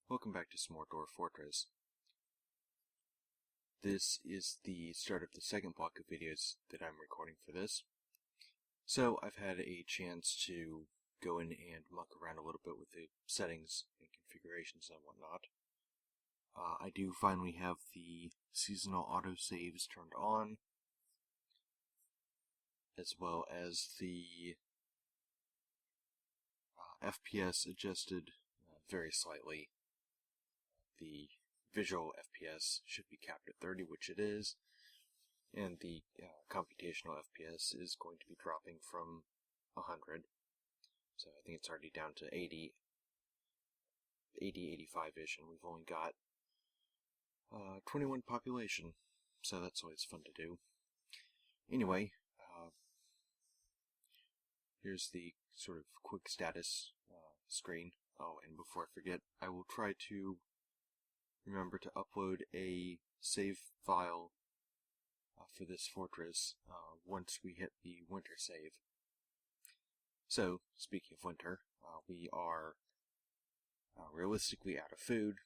Welcome back to some more Dwarf Fortress. This is the start of the second block of videos that I'm recording for this. So I've had a chance to go in and muck around a little bit with the settings and configurations and whatnot. I do finally have the seasonal autosaves turned on, as well as the FPS adjusted very slightly. The visual FPS should be capped at 30, which it is, and the computational FPS is going to be dropping from 100. So I think it's already down to 80, 85-ish, and we've only got 21 population, so that's always fun to do. Anyway, here's the sort of quick status screen. Oh, and before I forget, I will try to remember to upload a save file for this fortress once we hit the winter save. So, speaking of winter, we are realistically out of food,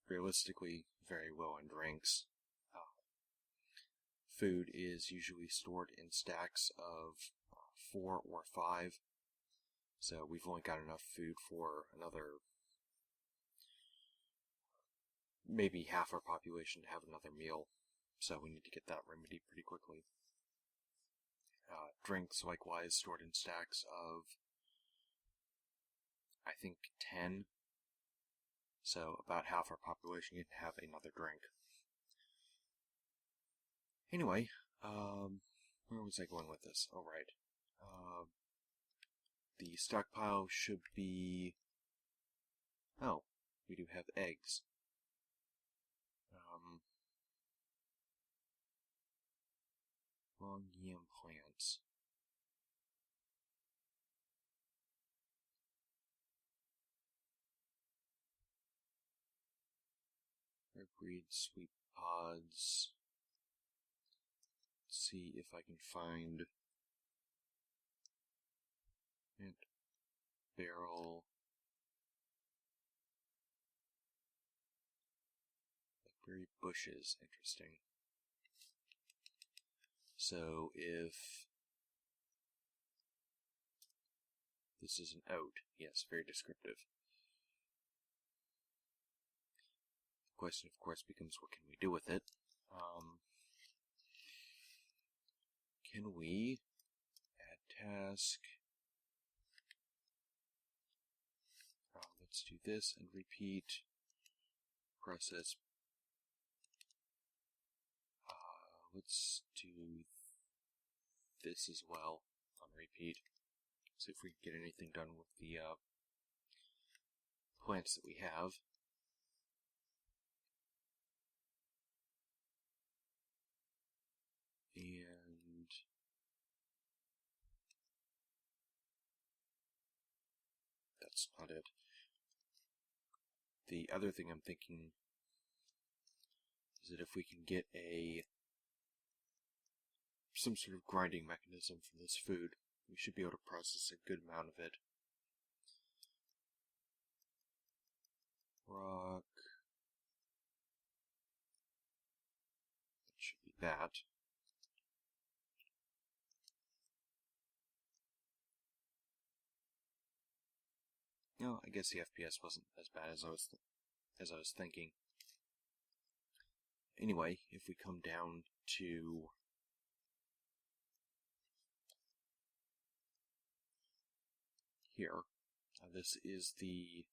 realistically very low on drinks. Food is usually stored in stacks of 4 or 5, so we've only got enough food for another, maybe half our population to have another meal, so we need to get that remedied pretty quickly. Drinks, likewise, stored in stacks of, I think, 10, so about half our population can have another drink. Anyway, where was I going with this? Oh, right. The stockpile should be... Oh, we do have eggs. Long yam plants. Breed sweet pods. Let's see if I can find mint barrel. Blackberry bushes, interesting. So if this is an oat, yes, very descriptive. The question, of course, becomes what can we do with it? Can we add task? Let's do this and repeat process. Let's do this as well on repeat. See if we can get anything done with the plants that we have. And that's not it. The other thing I'm thinking is that if we can get some sort of grinding mechanism for this food, we should be able to process a good amount of it. Rock. That should be that. No, I guess the FPS wasn't as bad as I was thinking. Anyway, if we come down to here, this is the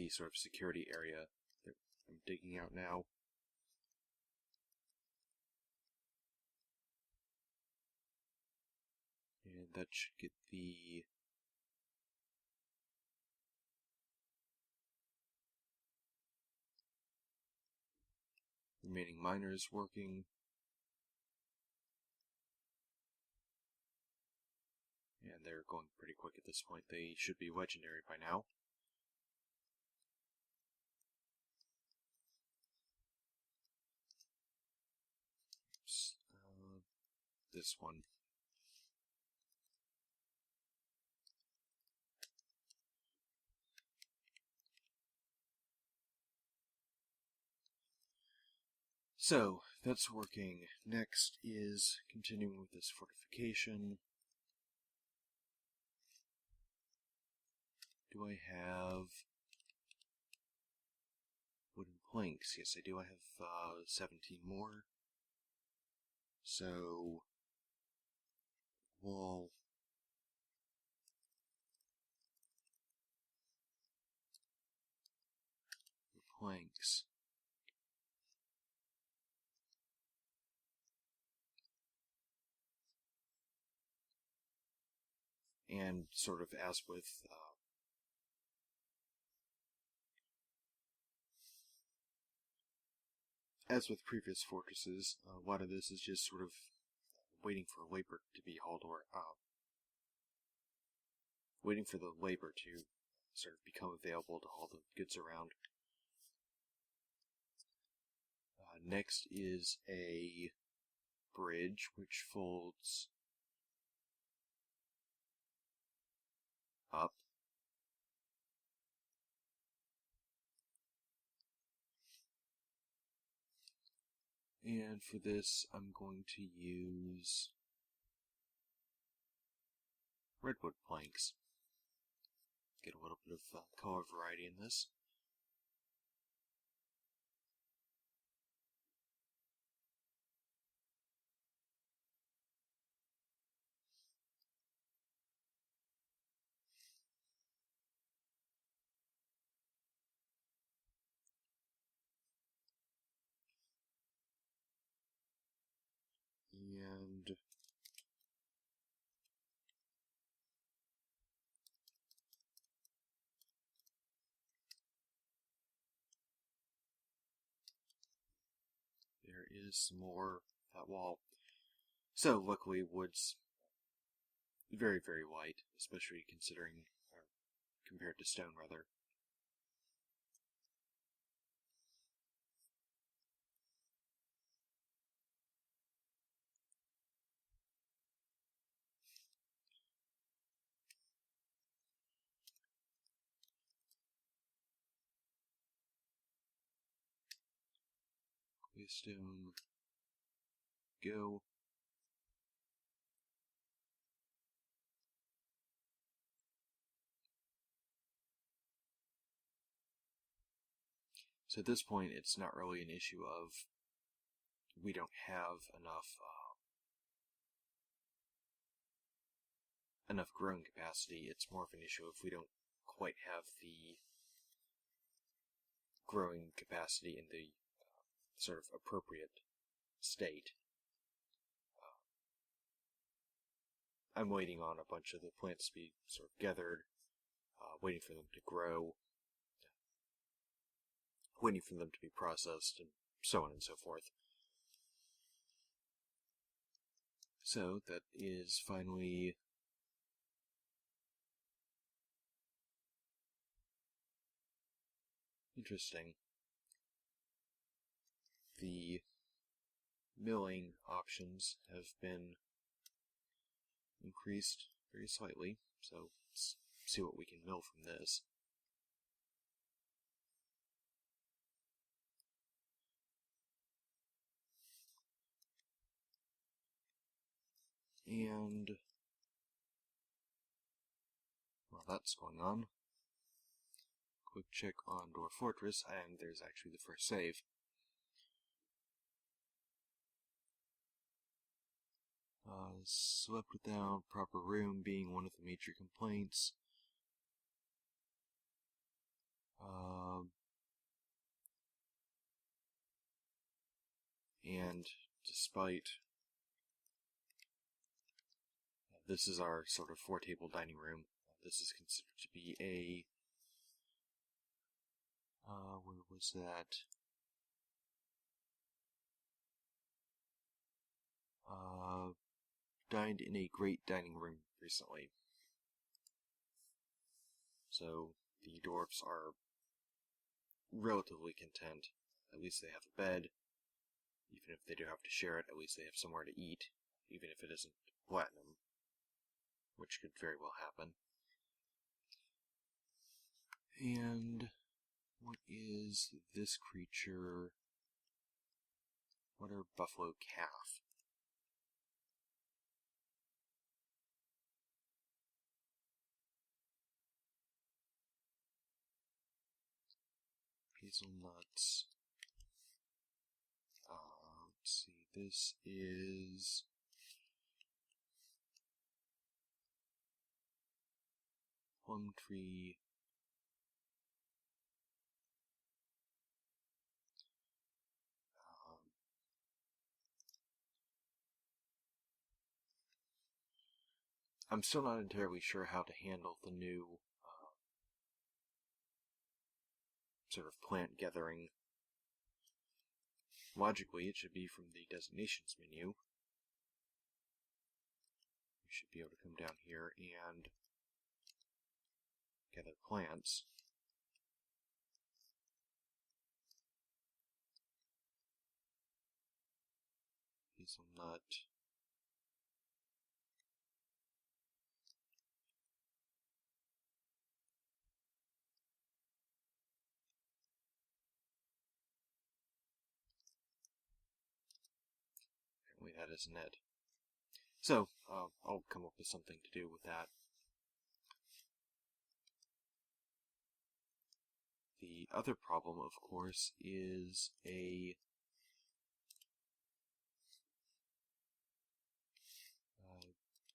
sort of security area that I'm digging out now. And that should get the remaining miners working. And they're going pretty quick at this point. They should be legendary by now. this one. So, that's working. Next is continuing with this fortification. Do I have wooden planks? Yes, I do. I have 17 more. So, wall, planks. And sort of as with previous fortresses, a lot of this is just sort of waiting for labor to be hauled, or waiting for the labor to sort of become available to haul the goods around. Next is a bridge which folds up. And for this, I'm going to use redwood planks. Get a little bit of color variety in this. And there is some more that wall. So luckily wood's very, very light, especially considering, or compared to stone rather. Stone, go. So at this point, it's not really an issue of we don't have enough growing capacity. It's more of an issue if we don't quite have the growing capacity in the sort of appropriate state. I'm waiting on a bunch of the plants to be sort of gathered, waiting for them to grow, waiting for them to be processed, and so on and so forth. So that is finally interesting. The milling options have been increased very slightly, so let's see what we can mill from this. And while that's going on, quick check on Door Fortress, and there's actually the first save. Slept without proper room being one of the major complaints. And despite this is our sort of four-table dining room. This is considered to be a where was that? Dined in a great dining room recently. So the dwarfs are relatively content. At least they have a bed. Even if they do have to share it, at least they have somewhere to eat. even if it isn't platinum, which could very well happen. And what is this creature? Water buffalo calf. Hazelnuts. Let's see, this is plum tree. I'm still not entirely sure how to handle the new sort of plant gathering. Logically, it should be from the designations menu. You should be able to come down here and gather plants. Hazelnut. Apparently that isn't it. So, I'll come up with something to do with that. The other problem, of course, is a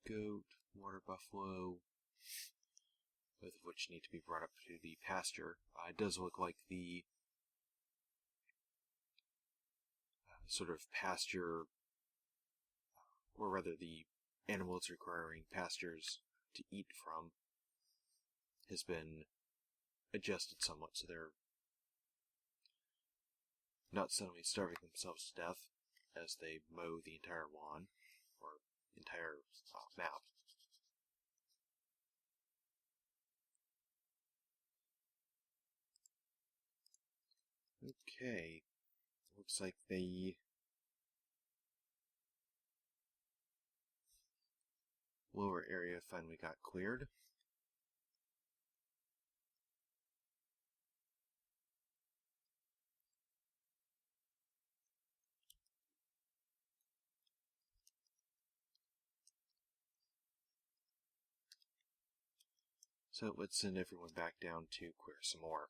goat, water buffalo, both of which need to be brought up to the pasture. It does look like the sort of pasture, or rather the animals requiring pastures to eat from, has been adjusted somewhat so they're not suddenly starving themselves to death as they mow the entire lawn, or entire map. Okay, looks like the lower area finally got cleared. So let's send everyone back down to clear some more.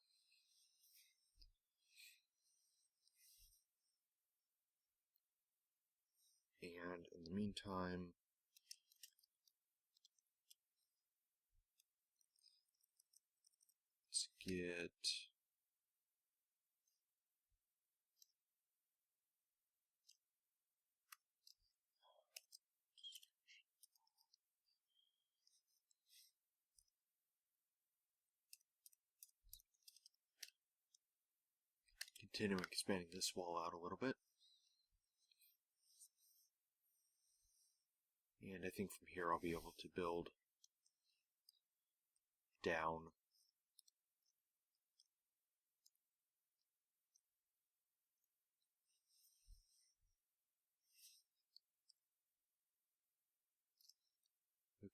And in the meantime, let's get continuing expanding this wall out a little bit. And I think from here I'll be able to build down.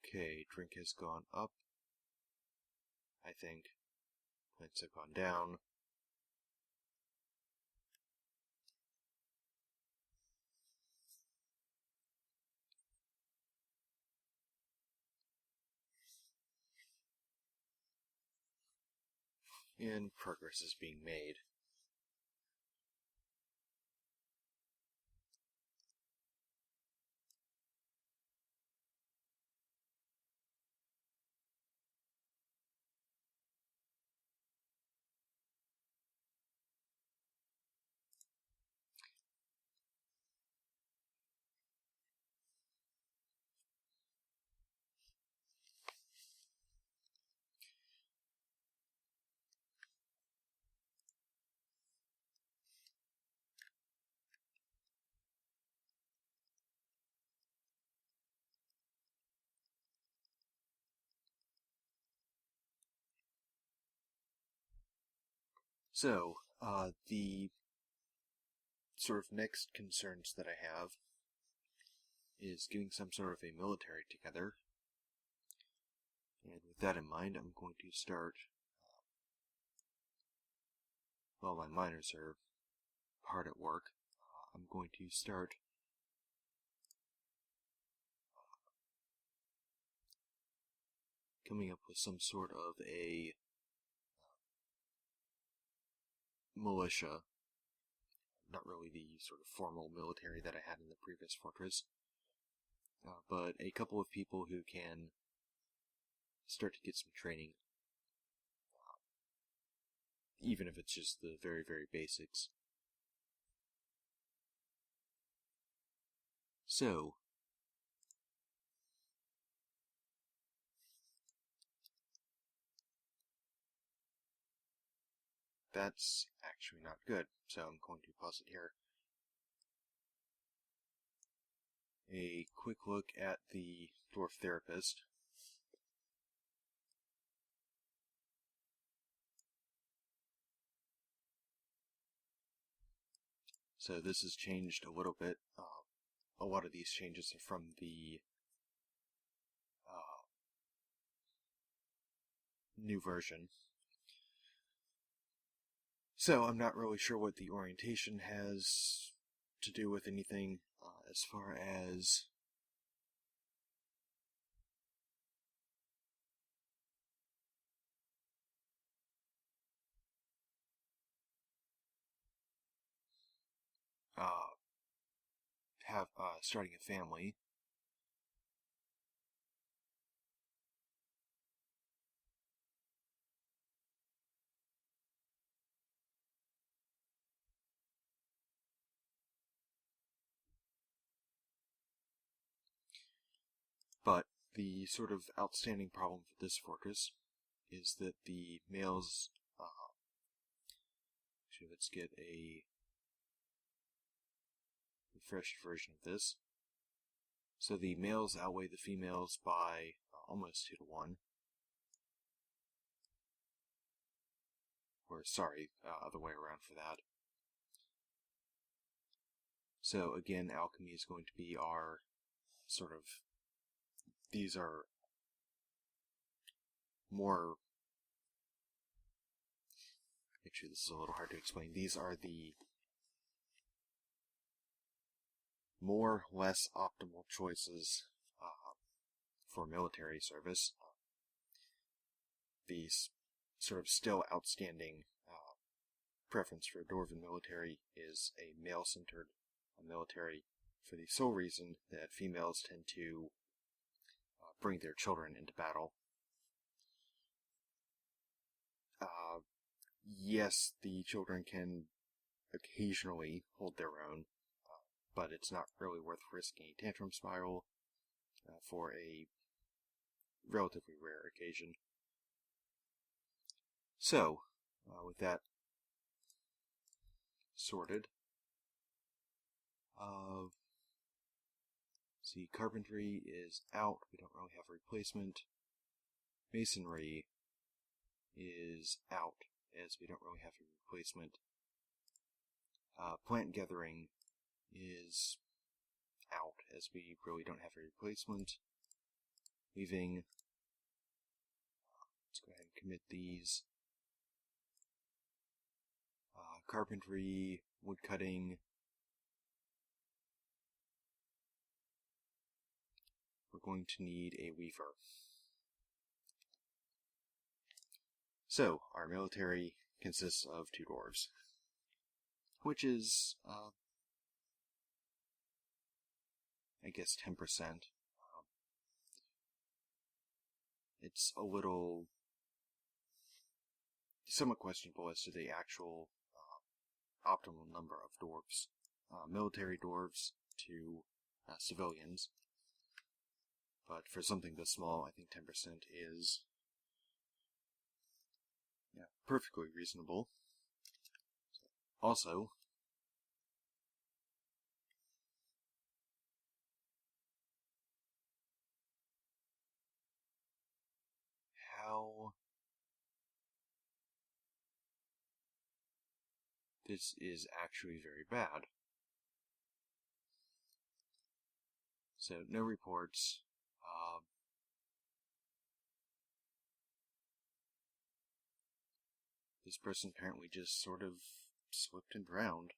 Okay, drink has gone up. I think plants have gone down. And progress is being made. So, the sort of next concerns that I have is getting some sort of a military together. And with that in mind, I'm going to start, while my miners are hard at work, I'm going to start coming up with some sort of a militia, not really the sort of formal military that I had in the previous fortress, but a couple of people who can start to get some training, even if it's just the very, very basics. So, that's actually not good, so I'm going to pause it here. A quick look at the dwarf therapist. So this has changed a little bit. A lot of these changes are from the new version. So I'm not really sure what the orientation has to do with anything as far as starting a family. But the sort of outstanding problem for this fortress is that the males, actually let's get a refreshed version of this. So the males outweigh the females by almost 2 to 1. Or, sorry, other way around for that. So again, alchemy is going to be our sort of, these are more, actually this is a little hard to explain, these are the more less optimal choices for military service. The sort of still outstanding preference for dwarven military is a male-centered military, for the sole reason that females tend to bring their children into battle. Yes, the children can occasionally hold their own, but it's not really worth risking a tantrum spiral for a relatively rare occasion. So, with that sorted, see, carpentry is out, we don't really have a replacement. Masonry is out, as we don't really have a replacement. Plant gathering is out, as we really don't have a replacement. Weaving, let's go ahead and commit these. Carpentry, woodcutting, we're going to need a weaver. So, our military consists of 2 dwarves, which is, I guess, 10%. It's a little somewhat questionable as to the actual optimal number of dwarves. Military dwarves to civilians. But for something this small, I think 10% is perfectly reasonable. Also, how this is actually very bad. So, no reports. This person apparently just sort of slipped and drowned.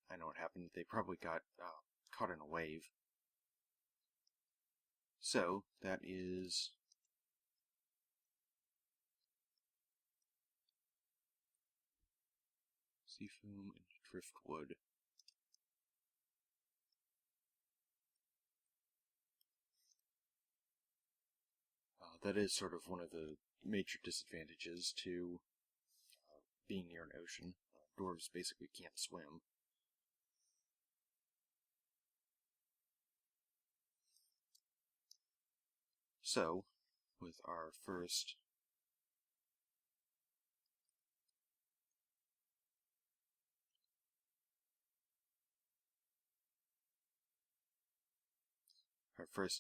I know what happened. They probably got caught in a wave. So, that is sea foam and driftwood. That is sort of one of the major disadvantages to being near an ocean. Dwarves basically can't swim. So, with our first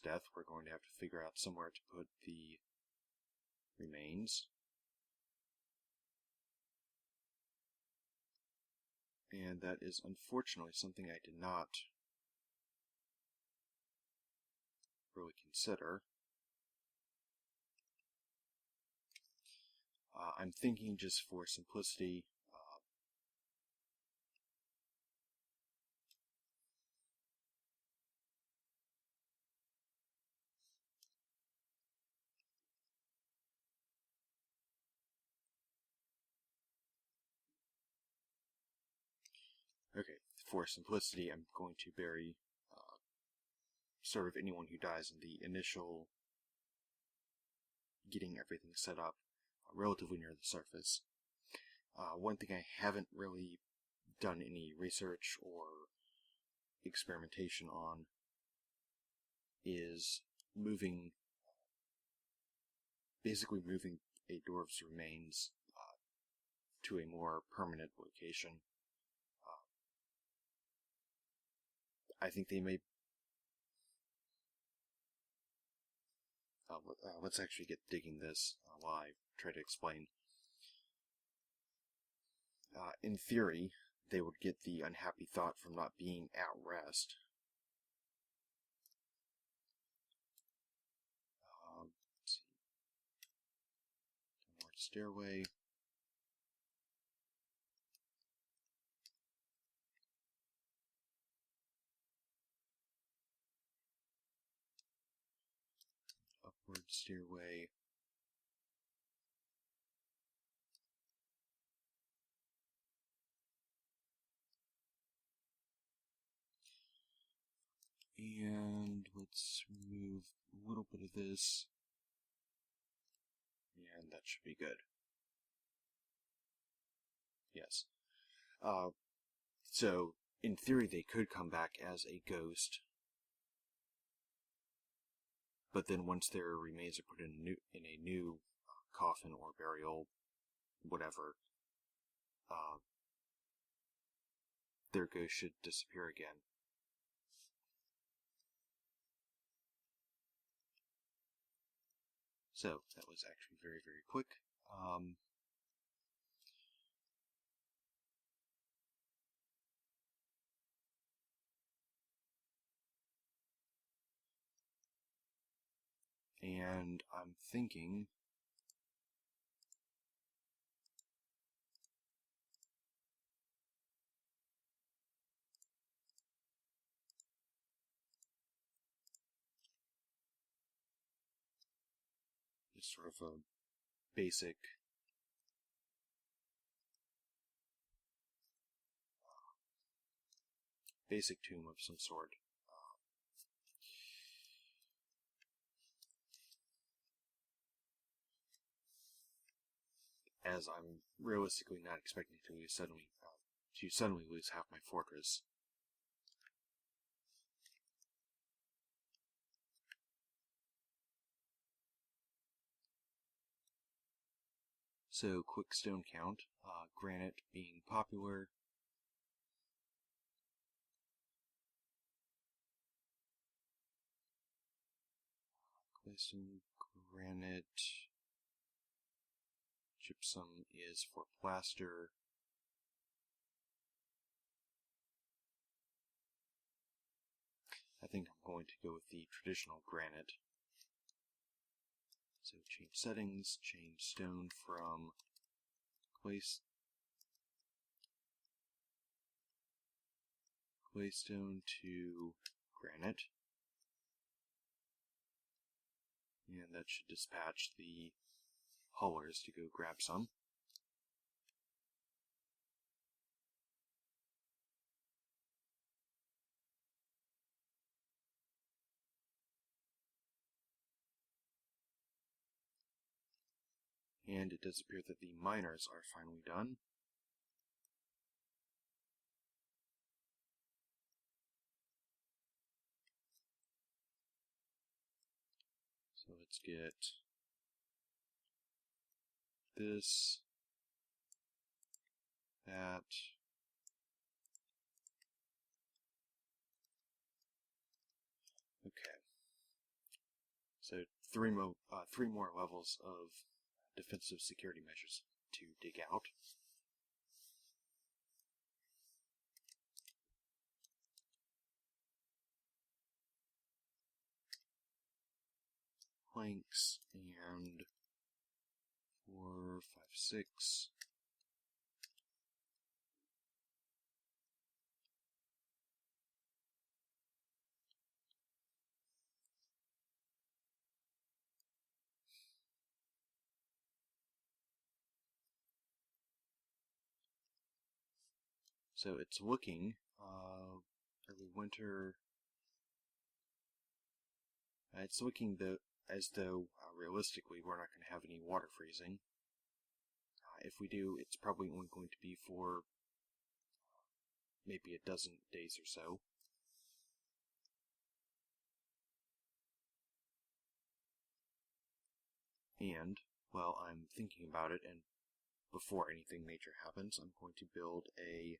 death, we're going to have to figure out somewhere to put the remains. And that is unfortunately something I did not really consider. I'm thinking just for simplicity, I'm going to bury sort of anyone who dies in the initial getting everything set up relatively near the surface. One thing I haven't really done any research or experimentation on is basically moving a dwarf's remains to a more permanent location. I think they may... let's actually get digging this while I try to explain. In theory, they would get the unhappy thought from not being at rest. Let's see. Downward stairway. Upward stairway. And let's remove a little bit of this. And that should be good. Yes. So, in theory, they could come back as a ghost. But then once their remains are put in a new coffin or burial, whatever, their ghost should disappear again. So, that was actually very, very quick. And I'm thinking... just sort of a basic tomb of some sort. As I'm realistically not expecting to suddenly lose half my fortress. So, quick stone count. granite being popular. Glazing granite. Gypsum is for plaster. I think I'm going to go with the traditional granite. So change settings, change stone from claystone to granite. And that should dispatch the haulers to go grab some. And it does appear that the miners are finally done. So let's get this, that, okay. So three more levels of defensive security measures to dig out. Planks and 4, 5, 6. So it's looking early winter. It's looking as though realistically we're not going to have any water freezing. If we do, it's probably only going to be for maybe a dozen days or so. And while I'm thinking about it, and before anything major happens, I'm going to build a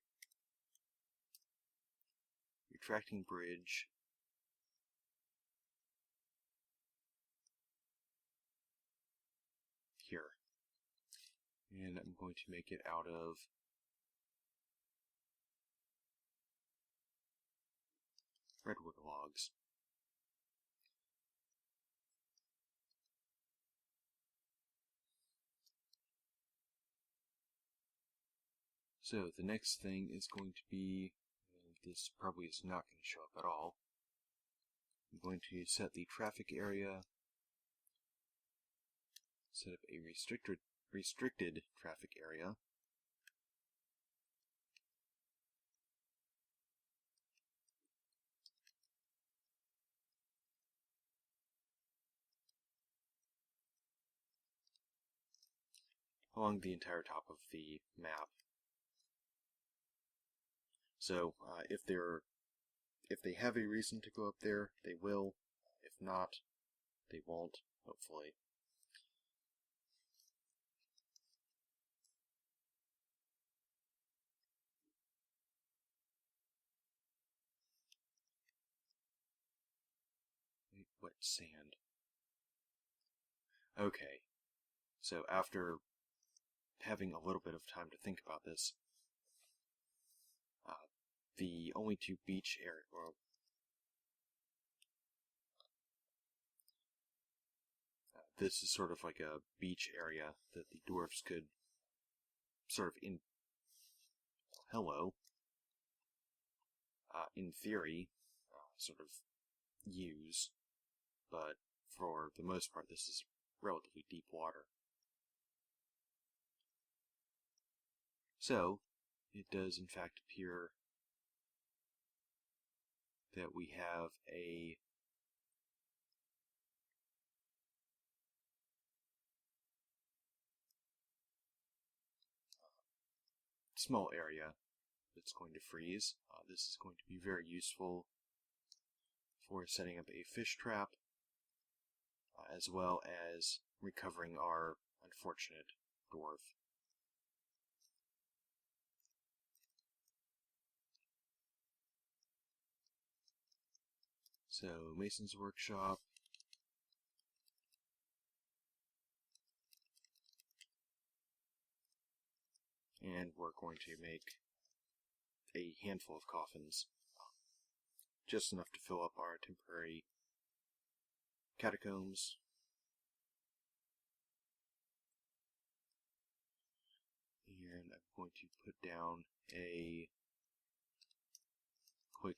retracting bridge here. And I'm going to make it out of redwood logs. So the next thing is going to be, this probably is not going to show up at all. I'm going to set the traffic area, set up a restricted traffic area. Along the entire top of the map. So if they have a reason to go up there, they will. If not, they won't, hopefully. Wet sand. Okay, so after having a little bit of time to think about this, the only two beach areas, or this is sort of like a beach area that the dwarves could sort of in theory, sort of use, but for the most part this is relatively deep water. So, it does in fact appear that we have a small area that's going to freeze. This is going to be very useful for setting up a fish trap, as well as recovering our unfortunate dwarf. So, Mason's Workshop. And we're going to make a handful of coffins. Just enough to fill up our temporary catacombs. And I'm going to put down a quick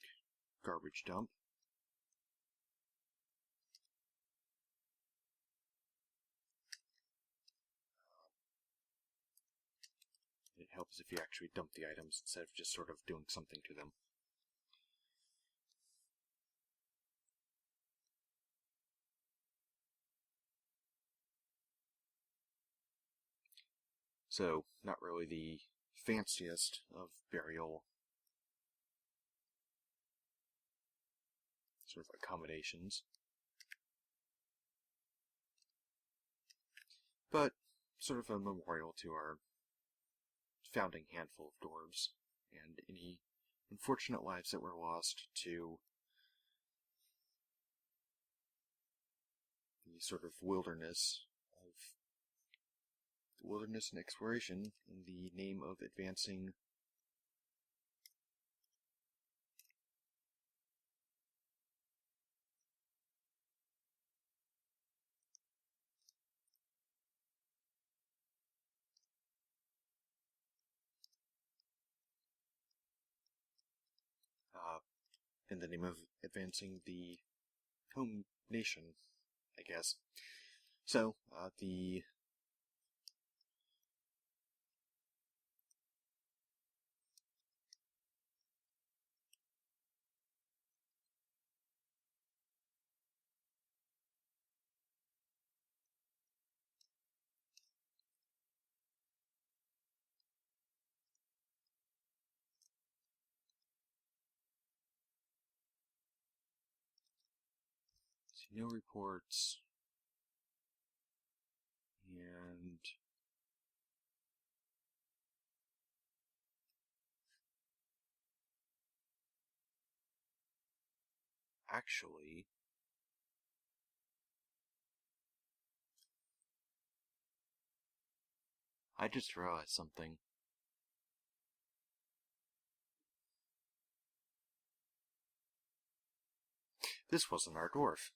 garbage dump. It helps if you actually dump the items instead of just sort of doing something to them. So, not really the fanciest of burial sort of accommodations, but sort of a memorial to our founding handful of dwarves and any unfortunate lives that were lost to the sort of wilderness and exploration in the name of advancing the home nation, I guess. So, the no reports, and actually, I just realized something. This wasn't our dwarf.